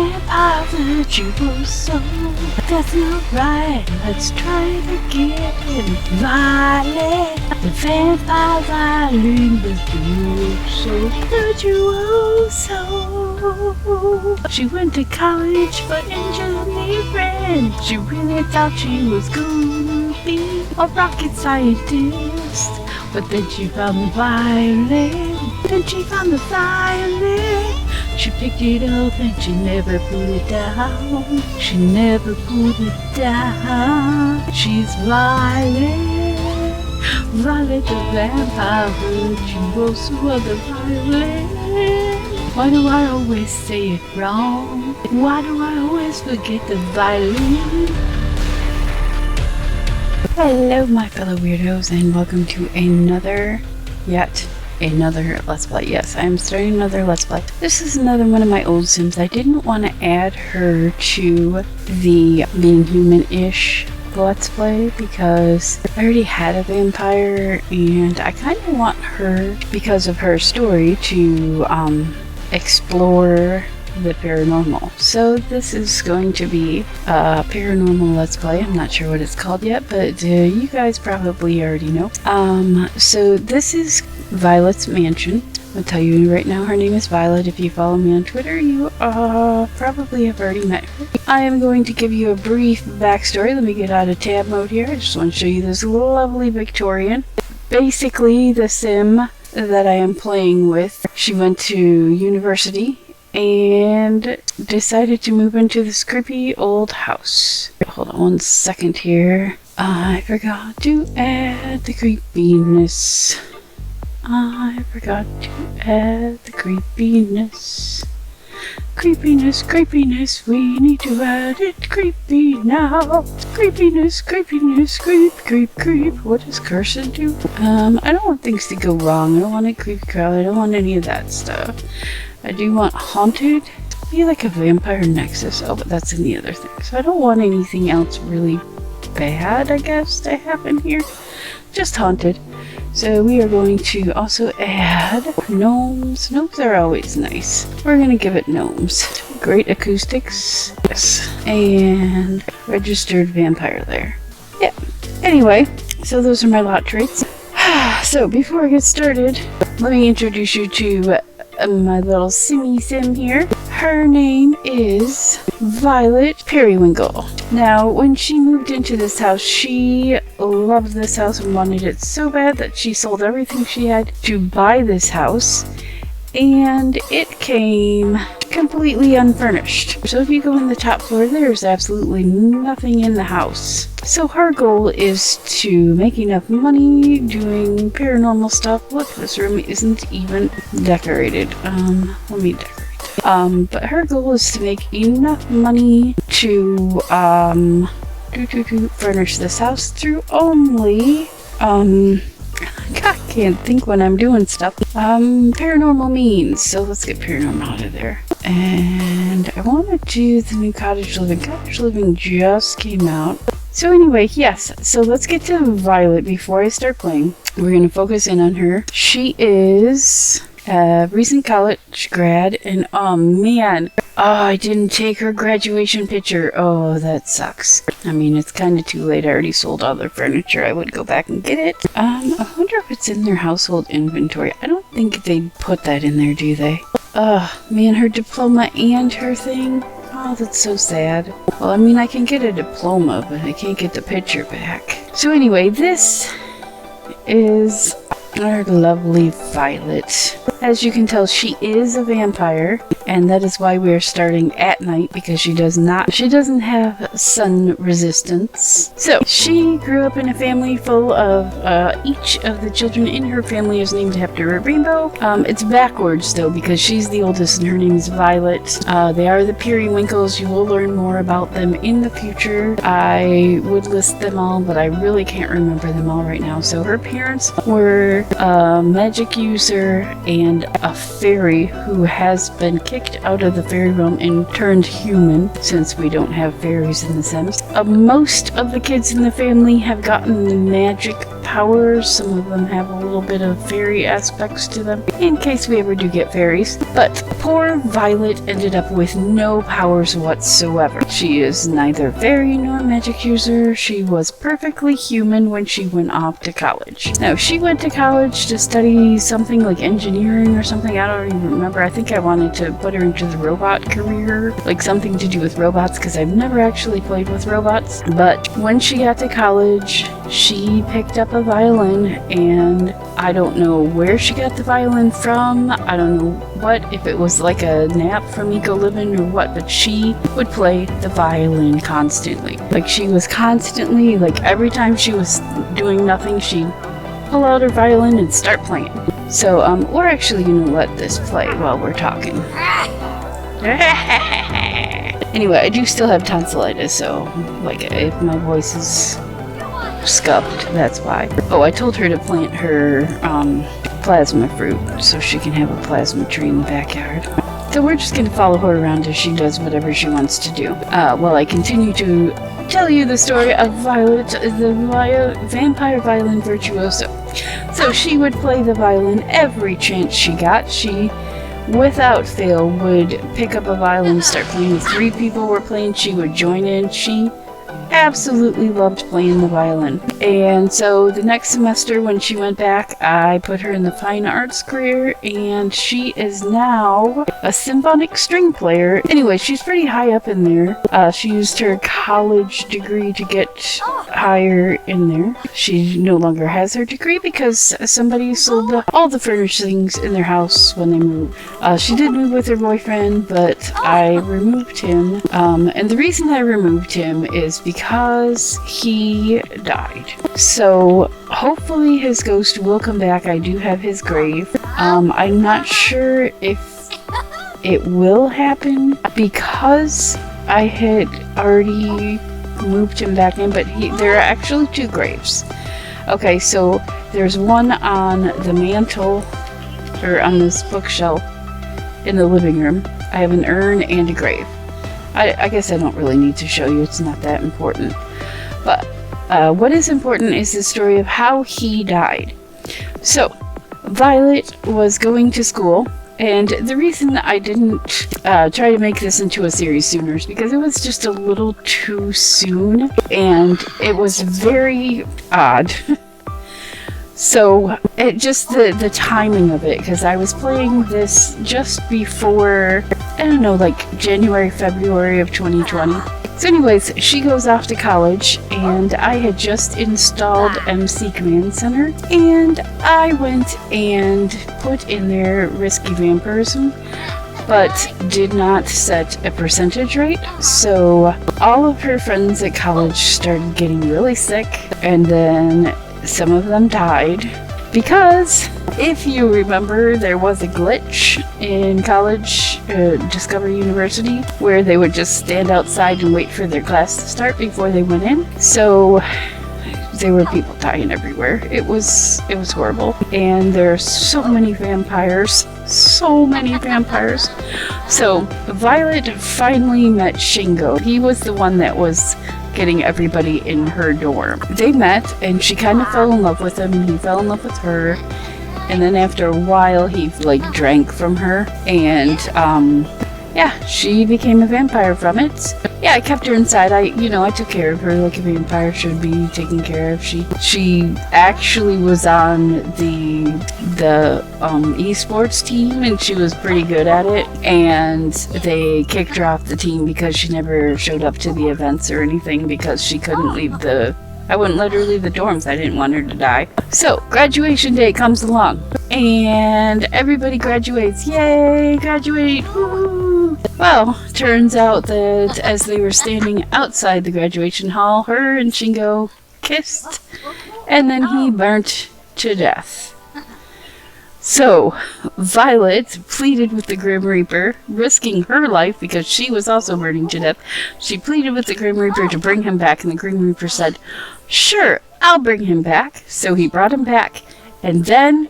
vampire virtuoso. That's not right, let's try it again. Violet, the vampire violin virtuoso. She went to college for engineering. She really thought she was gonna be a rocket scientist. But then she found the violin. She picked it up and she never put it down. She's Violet. Violet the vampire virtuoso of the violin. Why do I always say it wrong? Why do I always forget the violin? Hello my fellow weirdos and welcome to another Let's Play. Yes, I'm starting another Let's Play. This is another one of my old Sims. I didn't want to add her to the being human-ish Let's Play because I already had a vampire and I kind of want her, because of her story, to explore the paranormal. So this is going to be a paranormal Let's Play. I'm not sure what it's called yet, but you guys probably already know. So this is Violet's mansion. I'll tell you right now, her name is Violet. If you follow me on Twitter, you probably have already met her. I am going to give you a brief backstory. Let me get out of tab mode here. I just want to show you this lovely Victorian. Basically, the Sim that I am playing with, she went to university and decided to move into this creepy old house. Hold on 1 second here. I forgot to add the creepiness. Creepiness, we need to add it. Creepy now. Creepiness, creep. What does cursor do? I don't want things to go wrong. I don't want a creepy crowd. I don't want any of that stuff. I do want haunted. Be like a vampire nexus. Oh, but that's in the other thing. So I don't want anything else really bad, I guess, to happen here. Just haunted. So we are going to also add gnomes. Gnomes are always nice. We're going to give it gnomes. Great acoustics. Yes. And registered vampire there. Yeah. Anyway, so those are my lot traits. So before I get started, let me introduce you to my little Simmy Sim here. Her name is Violet Periwinkle. Now, when she moved into this house, she loved this house and wanted it so bad that she sold everything she had to buy this house, and it came completely unfurnished. So if you go on the top floor, there's absolutely nothing in the house. So her goal is to make enough money doing paranormal stuff. Look, this room isn't even decorated. Let me decorate. But her goal is to make enough money to furnish this house through only I can't think when I'm doing stuff. Paranormal means. So let's get paranormal out of there. And I want to do the new cottage living. Cottage living just came out. So anyway, yes. So let's get to Violet before I start playing. We're going to focus in on her. She is a recent college grad, and oh man, I didn't take her graduation picture. Oh, that sucks. I mean, it's kind of too late. I already sold all their furniture. I would go back and get it. I wonder if it's in their household inventory. I don't think they put that in there, do they? Man, her diploma and her thing. Oh, that's so sad. Well, I mean, I can get a diploma, but I can't get the picture back. So anyway, this is our lovely Violet. As you can tell, she is a vampire, and that is why we are starting at night, because she doesn't have sun resistance. So she grew up in a family full of each of the children in her family is named after a rainbow. It's backwards though, because she's the oldest and her name is Violet. They are the Periwinkles. You will learn more about them in the future. I would list them all, but I really can't remember them all right now. So her parents were a magic user and a fairy who has been kicked out of the fairy realm and turned human, since we don't have fairies in The Sims. Most of the kids in the family have gotten the magic powers. Some of them have a little bit of fairy aspects to them, in case we ever do get fairies. But poor Violet ended up with no powers whatsoever. She is neither fairy nor magic user. She was perfectly human when she went off to college. Now, she went to college to study something like engineering or something. I don't even remember. I think I wanted to put her into the robot career, like something to do with robots, because I've never actually played with robots. But when she got to college, she picked up a violin, and I don't know where she got the violin from. I don't know if it was like a nap from Eco Living or what, but she would play the violin constantly. Like, she was constantly, like, every time she was doing nothing, she'd pull out her violin and start playing. So, we're actually gonna let this play while we're talking. Anyway, I do still have tonsillitis, so, like, if my voice is scuffed, that's why. Oh, I told her to plant her, plasma fruit so she can have a plasma tree in the backyard. So we're just gonna follow her around as she does whatever she wants to do. While I continue to tell you the story of Violet, the vampire violin virtuoso. So she would play the violin every chance she got. She, without fail, would pick up a violin, start playing. If 3 people were playing, she would join in. She absolutely loved playing the violin. And so the next semester when she went back, I put her in the fine arts career, and she is now a symphonic string player. Anyway, she's pretty high up in there. She used her college degree to get higher in there. She no longer has her degree because somebody sold all the furnishings in their house when they moved. She did move with her boyfriend, but I removed him. And the reason I removed him is because he died. So hopefully his ghost will come back. I do have his grave. I'm not sure if it will happen because I had already moved him back in, but there are actually 2 graves. Okay, so there's one on the mantle, or on this bookshelf in the living room. I have an urn and a grave. I guess I don't really need to show you, it's not that important. But what is important is the story of how he died. So, Violet was going to school, and the reason I didn't try to make this into a series sooner is because it was just a little too soon, and it was very odd. So, the timing of it, because I was playing this just before, I don't know, like January, February of 2020. So anyways, she goes off to college, and I had just installed MC Command Center, and I went and put in there risky vampirism, but did not set a percentage rate. So all of her friends at college started getting really sick, and then some of them died because, if you remember, there was a glitch in college, Discovery University, where they would just stand outside and wait for their class to start before they went in. So there were people dying everywhere. It was horrible. And there are so many vampires. So Violet finally met Shingo. He was the one that was getting everybody in her dorm. They met, and she kind of fell in love with him, and he fell in love with her. And then after a while, he drank from her, and she became a vampire from it. Yeah, I kept her inside. I took care of her like a vampire should be taken care of. She actually was on the esports team, and she was pretty good at it. And they kicked her off the team because she never showed up to the events or anything because she couldn't leave I wouldn't let her leave the dorms. I didn't want her to die. So, graduation day comes along, and everybody graduates. Yay, graduate! Woo! Well, turns out that as they were standing outside the graduation hall, her and Shingo kissed, and then he burnt to death. So, Violet pleaded with the Grim Reaper, risking her life because she was also burning to death. She pleaded with the Grim Reaper to bring him back, and the Grim Reaper said, "Sure, I'll bring him back." So he brought him back, and then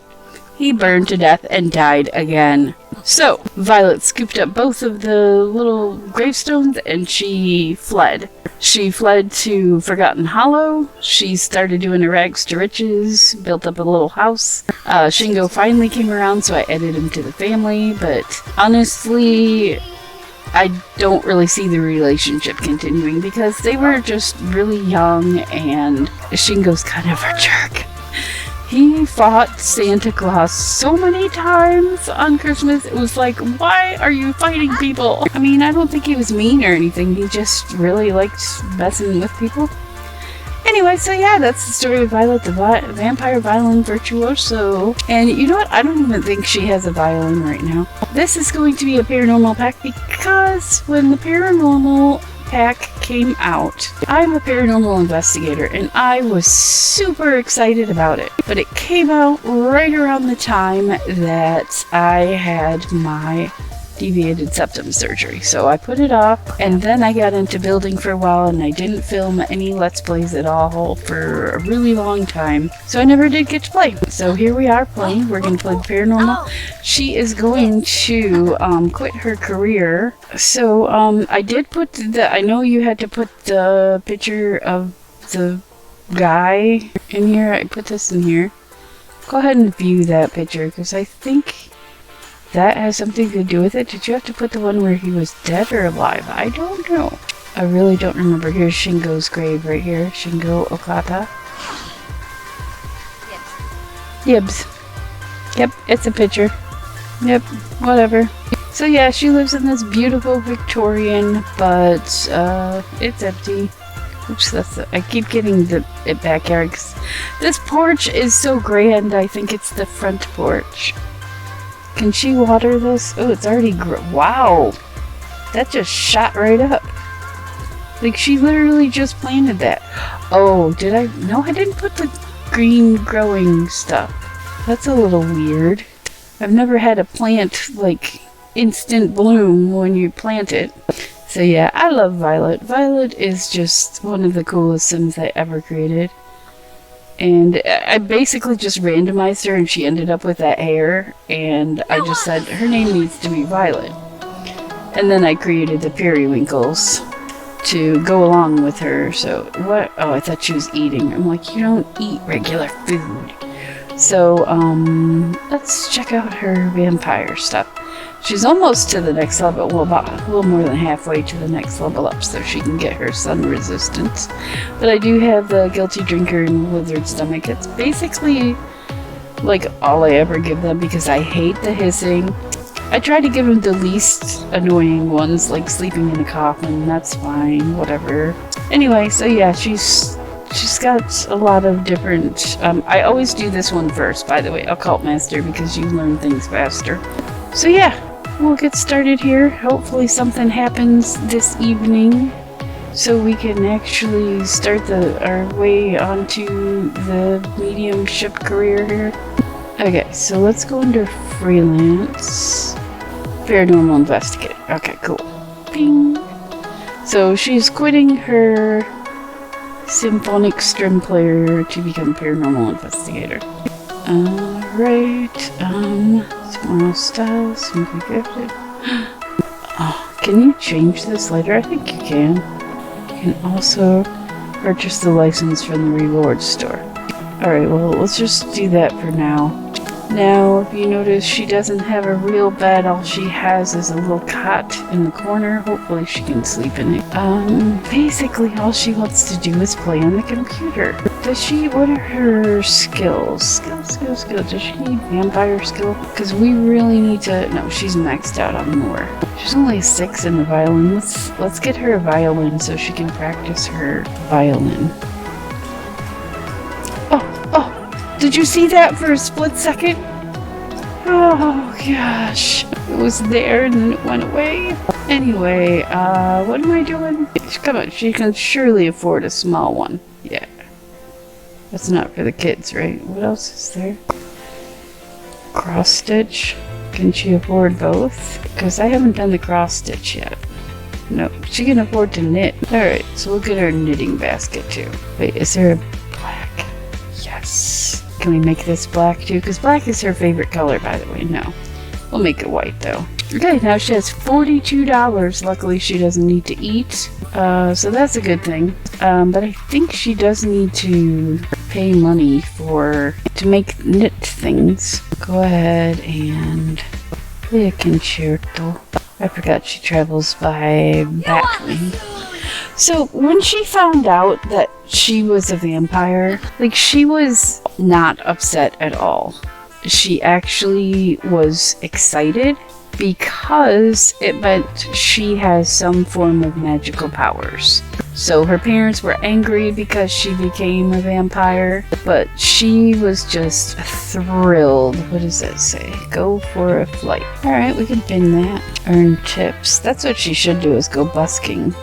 he burned to death and died again. So, Violet scooped up both of the little gravestones and she fled. She fled to Forgotten Hollow. She started doing her rags to riches, built up a little house. Shingo finally came around, so I added him to the family, but honestly, I don't really see the relationship continuing because they were just really young and Shingo's kind of a jerk. He fought Santa Claus so many times on Christmas. It was like, why are you fighting people? I mean, I don't think he was mean or anything. He just really liked messing with people. Anyway, so yeah, that's the story of Violet the Vampire Violin Virtuoso. And you know what? I don't even think she has a violin right now. This is going to be a paranormal pack because when the paranormal pack came out, I'm a paranormal investigator and I was super excited about it. But it came out right around the time that I had my deviated septum surgery. So I put it off and then I got into building for a while and I didn't film any Let's Plays at all for a really long time. So I never did get to play. So here we are playing. We're going to play the paranormal. She is going to quit her career. So I did put I know you had to put the picture of the guy in here. I put this in here. Go ahead and view that picture because I think that has something to do with it. Did you have to put the one where he was dead or alive? I don't know. I really don't remember. Here's Shingo's grave right here. Shingo Okata. Yibs. Yep, it's a picture. Yep, whatever. So yeah, she lives in this beautiful Victorian, but it's empty. Oops, I keep getting it back here. This porch is so grand. I think it's the front porch. Can she water this? Oh, it's already wow! That just shot right up. Like, she literally just planted that. Oh, did I? No, I didn't put the green growing stuff. That's a little weird. I've never had a plant, like, instant bloom when you plant it. So yeah, I love Violet. Violet is just one of the coolest Sims I ever created. And I basically just randomized her and she ended up with that hair. And I just said, her name needs to be Violet. And then I created the Periwinkles to go along with her. So, what? Oh, I thought she was eating. I'm like, you don't eat regular food. So, let's check out her vampire stuff. She's almost to the next level, well, about a little more than halfway to the next level up, so she can get her sun resistance. But I do have the guilty drinker and withered stomach. It's basically like all I ever give them because I hate the hissing. I try to give them the least annoying ones, like sleeping in a coffin. That's fine, whatever. Anyway, so yeah, she's got a lot of different. I always do this one first, by the way, Occult Master, because you learn things faster. So yeah, we'll get started here. Hopefully something happens this evening so we can actually start our way onto the mediumship career here. Okay, so let's go under freelance. Paranormal investigator. Okay, cool. Bing. So she's quitting her symphonic string player to become paranormal investigator. Alright, tomorrow style, simply gifted. Oh, can you change this later? I think you can. You can also purchase the license from the rewards store. Alright, well, let's just do that for now. Now, if you notice, she doesn't have a real bed. All she has is a little cot in the corner. Hopefully she can sleep in it. Basically all she wants to do is play on the computer. What are her skills? Skill. Does she need vampire skill? Because we really need to, no, she's maxed out on more. She's only a 6 in the violin. Let's get her a violin so she can practice her violin. Oh, did you see that for a split second? Oh gosh, it was there and then it went away. Anyway, what am I doing? Come on, she can surely afford a small one. Yeah. That's not for the kids, right? What else is there? Cross stitch. Can she afford both? Because I haven't done the cross stitch yet. No, she can afford to knit. Alright, so we'll get her knitting basket too. Wait, is there a black? Yes. Can we make this black too? Because black is her favorite color, by the way. No. We'll make it white though. Okay, now she has $42. Luckily she doesn't need to eat. So that's a good thing. But I think she does need to pay money to make knit things. Go ahead and play a concerto. I forgot she travels by Batwing. So when she found out that she was a vampire, like, she was not upset at all. She actually was excited because it meant she has some form of magical powers. So her parents were angry because she became a vampire, but she was just thrilled. What does that say? Go for a flight. Alright, we can pin that. Earn tips. That's what she should do, is go busking.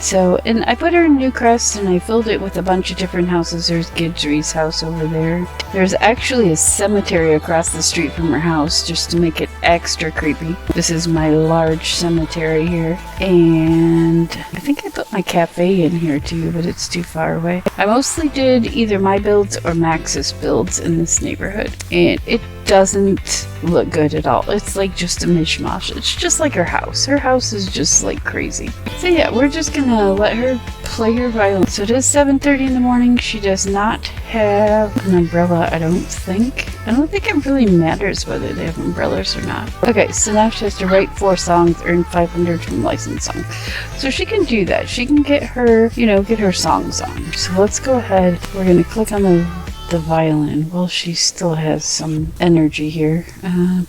So, and I put her in Newcrest and I filled it with a bunch of different houses. There's Gidry's house over there. There's actually a cemetery across the street from her house just to make it extra creepy. This is my large cemetery here. And I think I put my cafe in here too, but it's too far away. I mostly did either my builds or Max's builds in this neighborhood. And it doesn't look good at all. It's like just a mishmash. It's just like her house. Her house is just like crazy. So yeah, we're just gonna let her play her violin. So it is 7:30 in the morning. She does not have an umbrella, I don't think. I don't think it really matters whether they have umbrellas or not. Okay, so now she has to write 4 songs, earn 500 from licensed songs. So she can do that. She can get her, get her songs on. So let's go ahead. We're gonna click on the violin. Well, she still has some energy here.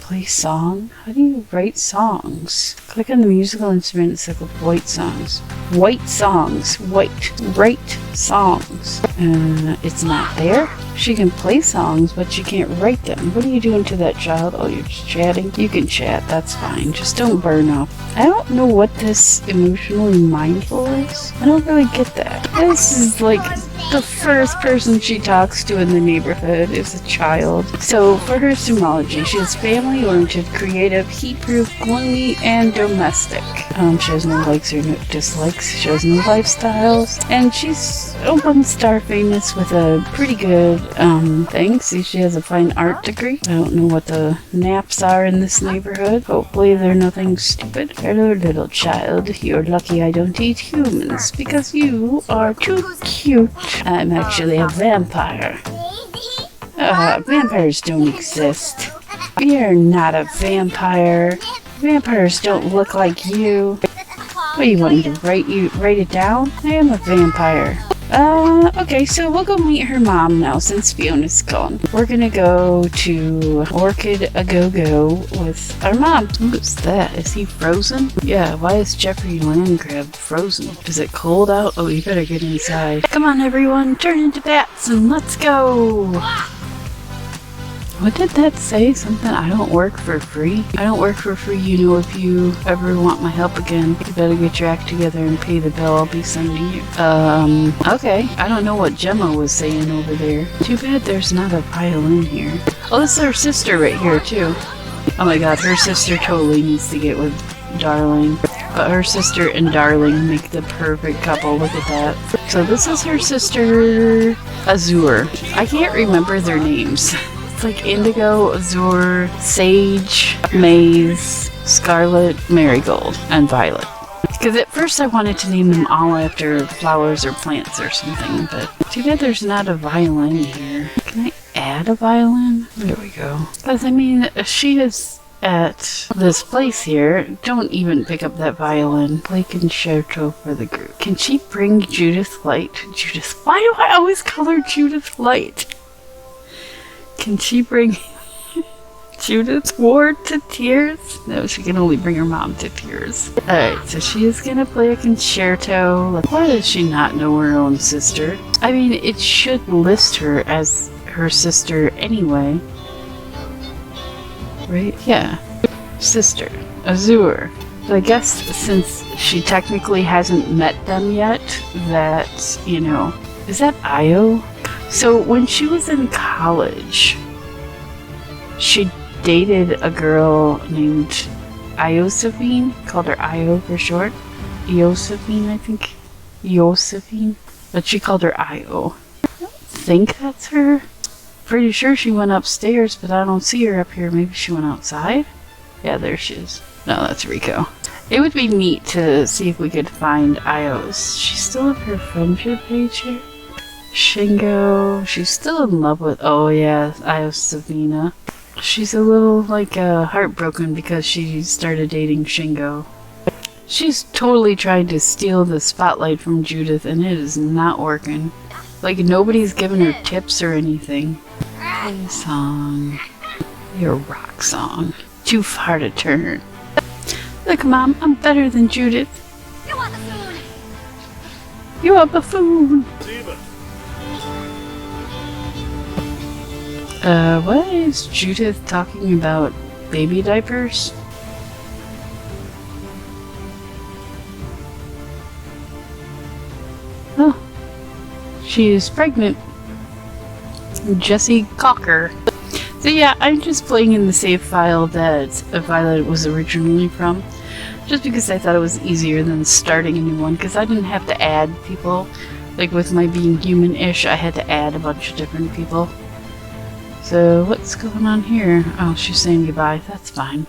Play song. How do you write songs? Click on the musical instrument and select white songs. White songs. White. Write songs. It's not there. She can play songs, but she can't write them. What are you doing to that child? Oh, you're just chatting? You can chat. That's fine. Just don't burn up. I don't know what this emotionally mindful is. I don't really get that. This is like the first person she talks to in the neighborhood is a child. So for her symology, she is family-oriented, creative, heat-proof, gloomy, and domestic. She has no likes or no dislikes. She has no lifestyles. And she's a 1-star famous with a pretty good thing. See, she has a fine art degree. I don't know what the naps are in this neighborhood. Hopefully they're nothing stupid. Hello, little child. You're lucky I don't eat humans because you are too cute. I'm actually a vampire. Vampires don't exist. You're not a vampire. Vampires don't look like you. What do you want me to write it down? I am a vampire. Okay, so we'll go meet her mom now since Fiona's gone. We're gonna go to Orchid A Go-Go with our mom. Who's that? Is he frozen? Yeah, why is Jeffrey Landgrab frozen? Is it cold out? Oh, you better get inside. Come on, everyone, turn into bats and let's go! What did that say? Something, I don't work for free? I don't work for free, if you ever want my help again, you better get your act together and pay the bill I'll be sending you. Okay. I don't know what Gemma was saying over there. Too bad there's not a violin here. Oh, this is her sister right here, too. Oh my god, her sister totally needs to get with Darling. But her sister and Darling make the perfect couple. Look at that. So this is her sister, Azure. I can't remember their names. It's like Indigo, Azure, Sage, Maze, Scarlet, Marigold, and Violet. Because at first I wanted to name them all after flowers or plants or something, but too bad there's not a violin here. Can I add a violin? There we go. Because, I mean, she is at this place here. Don't even pick up that violin. Play concerto for the group. Can she bring Judith Light? Why do I always call her Judith Light? Can she bring Judith Ward to tears? No, she can only bring her mom to tears. Alright, so she is gonna play a concerto. Why does she not know her own sister? I mean, it should list her as her sister anyway. Right? Yeah. Sister. Azure. But I guess since she technically hasn't met them yet, that, is that Io? So when she was in college, she dated a girl named Iosephine, called her Io for short. Iosephine, I think. Iosephine. But she called her Io. I don't think that's her. Pretty sure she went upstairs, but I don't see her up here. Maybe she went outside? Yeah, there she is. No, that's Rico. It would be neat to see if we could find Ios. She's still on her friendship page here. Shingo. She's still in love with... Oh, yeah, Ios Savina. She's a little, like, heartbroken because she started dating Shingo. She's totally trying to steal the spotlight from Judith, and it is not working. Like, nobody's giving her tips or anything. Play song. Your rock song. Too far to turn. Look, Mom, I'm better than Judith. You are buffoon. You are buffoon. What is Judith talking about? Baby diapers? Oh. She is pregnant. Jessie Cocker. So yeah, I'm just playing in the save file that Violet was originally from. Just because I thought it was easier than starting a new one. Because I didn't have to add people. Like with my being human-ish, I had to add a bunch of different people. So, what's going on here? Oh, she's saying goodbye. That's fine.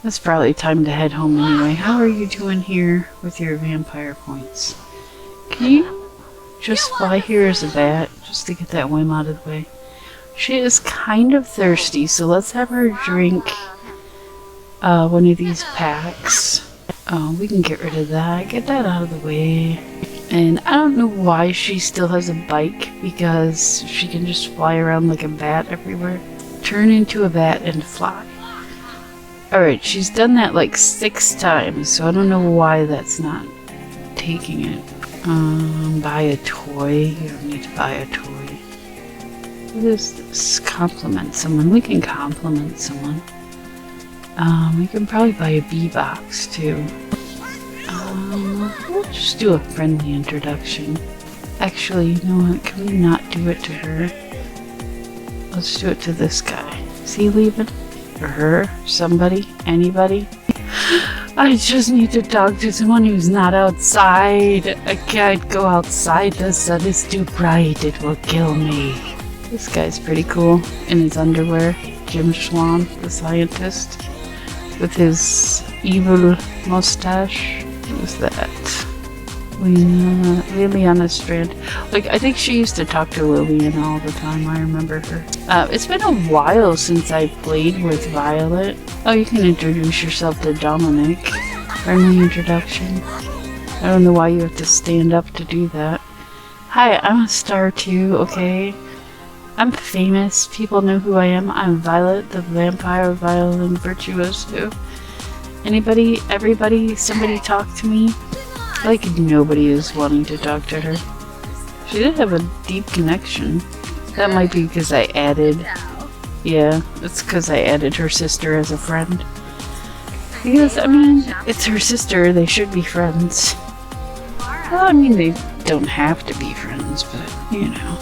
It's probably time to head home anyway. How are you doing here with your vampire points? Can you just fly here as a bat? Just to get that whim out of the way. She is kind of thirsty, so let's have her drink one of these packs. Oh, we can get rid of that. Get that out of the way. And I don't know why she still has a bike, because she can just fly around like a bat everywhere. Turn into a bat and fly. Alright, she's done that like 6 times, so I don't know why that's not taking it. Buy a toy. You don't need to buy a toy. What is this? Compliment someone. We can compliment someone. We can probably buy a bee box too. We'll just do a friendly introduction. Actually, you know what? Can we not do it to her? Let's do it to this guy. Is he leaving? Or her? Somebody? Anybody? I just need to talk to someone who's not outside. I can't go outside. The sun is too bright. It will kill me. This guy's pretty cool. In his underwear. Jim Schwan, the scientist. With his evil mustache. Who's that? Liliana Strand. Like, I think she used to talk to Lilian all the time. I remember her. It's been a while since I played with Violet. Oh, you can introduce yourself to Dominic. Friendly introduction. I don't know why you have to stand up to do that. Hi, I'm a star too, okay? I'm famous. People know who I am. I'm Violet, the vampire violin virtuoso. Anybody, everybody, somebody talk to me? Like nobody is wanting to talk to her. She did have a deep connection. That might be because I added... Yeah, it's because I added her sister as a friend. Because, I mean, it's her sister, they should be friends. Well, I mean, they don't have to be friends, but, you know.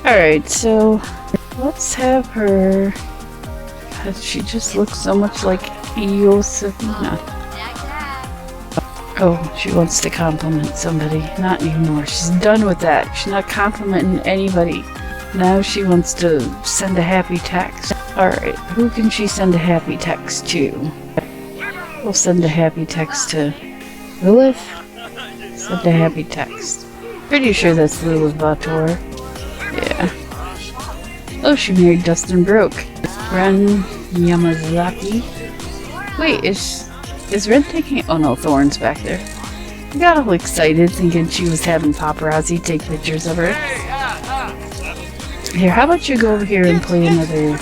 Alright, so, let's have her... God, she just looks so much like Yosefina. Oh, she wants to compliment somebody. Not anymore. She's done with that. She's not complimenting anybody. Now she wants to send a happy text. Alright, who can she send a happy text to? We'll send a happy text to Lilith. Send a happy text. Pretty sure that's Lilith Vator. Yeah. Oh, she married Dustin Broke. Ren Yamazaki. Wait, is Ren taking... Oh no, Thorn's back there. I got all excited thinking she was having paparazzi take pictures of her. Here, how about you go over here and play another...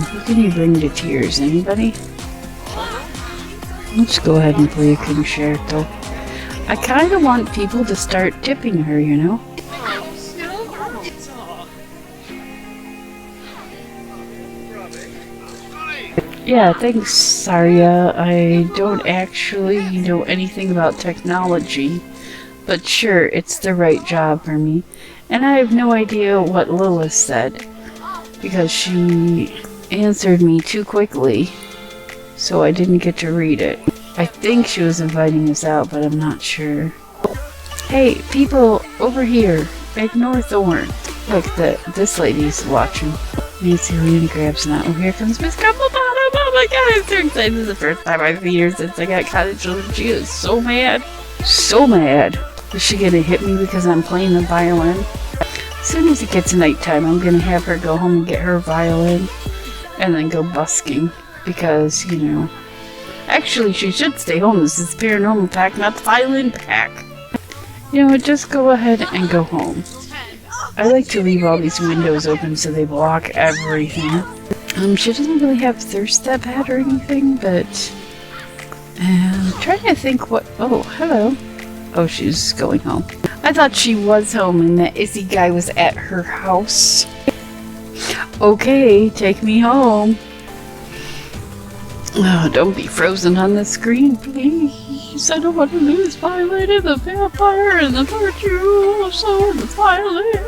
who can you bring to tears? Anybody? Let's go ahead and play a concerto. I kind of want people to start tipping her, you know? Yeah, thanks, Saria. I don't actually know anything about technology, but sure, it's the right job for me. And I have no idea what Lilith said, because she answered me too quickly, so I didn't get to read it. I think she was inviting us out, but I'm not sure. Hey, people, over here, ignore Thorn. Look, this lady's watching. Nancy Lynn grabs that. Oh, here comes Miss Crumplebottom. Oh my god, I'm so excited. This is the first time I've seen her since I got cottage children. She is so mad. So mad. Is she gonna hit me because I'm playing the violin? As soon as it gets nighttime, I'm gonna have her go home and get her violin and then go busking because, you know, actually she should stay home. This is the paranormal pack, not the violin pack. You know what, just go ahead and go home. I like to leave all these windows open so they block everything. She doesn't really have thirst that bad or anything, but I'm trying to think what. Oh, hello. Oh, she's going home. I thought she was home and that Izzy guy was at her house. Okay, take me home. Oh, don't be frozen on the screen, please. I don't want to lose Violet and the vampire and the virtuoso and the violin.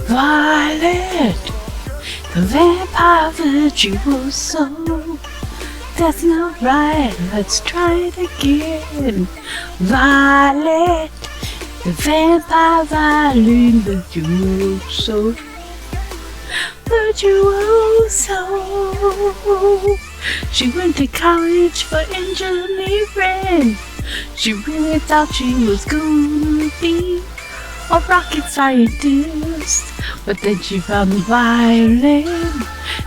Violet, the vampire virtuoso. That's not right, let's try it again. Violet, the vampire violin virtuoso. Virtuoso. She went to college for engineering. She really thought she was gonna be a rocket scientist. But then she found the violin.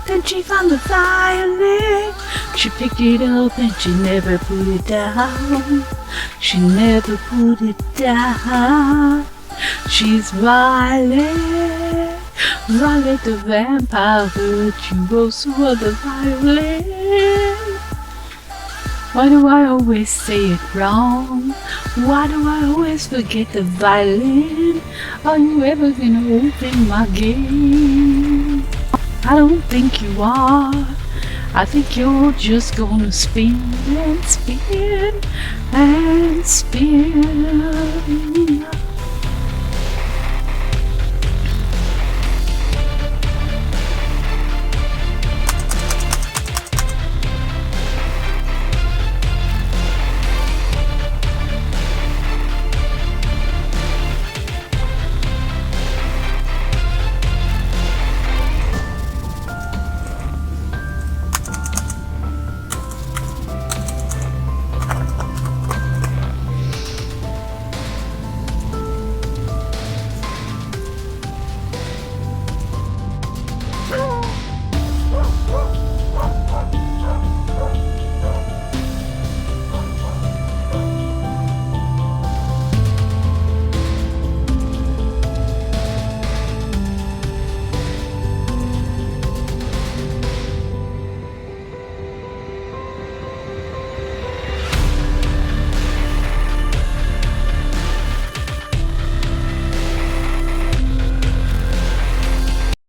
Then she found the violin. She picked it up and she never put it down. She never put it down. She's Violet. Violet the vampire virtuoso of the violin. Why do I always say it wrong? Why do I always forget the violin? Are you ever gonna open my game? I don't think you are. I think you're just gonna spin and spin and spin.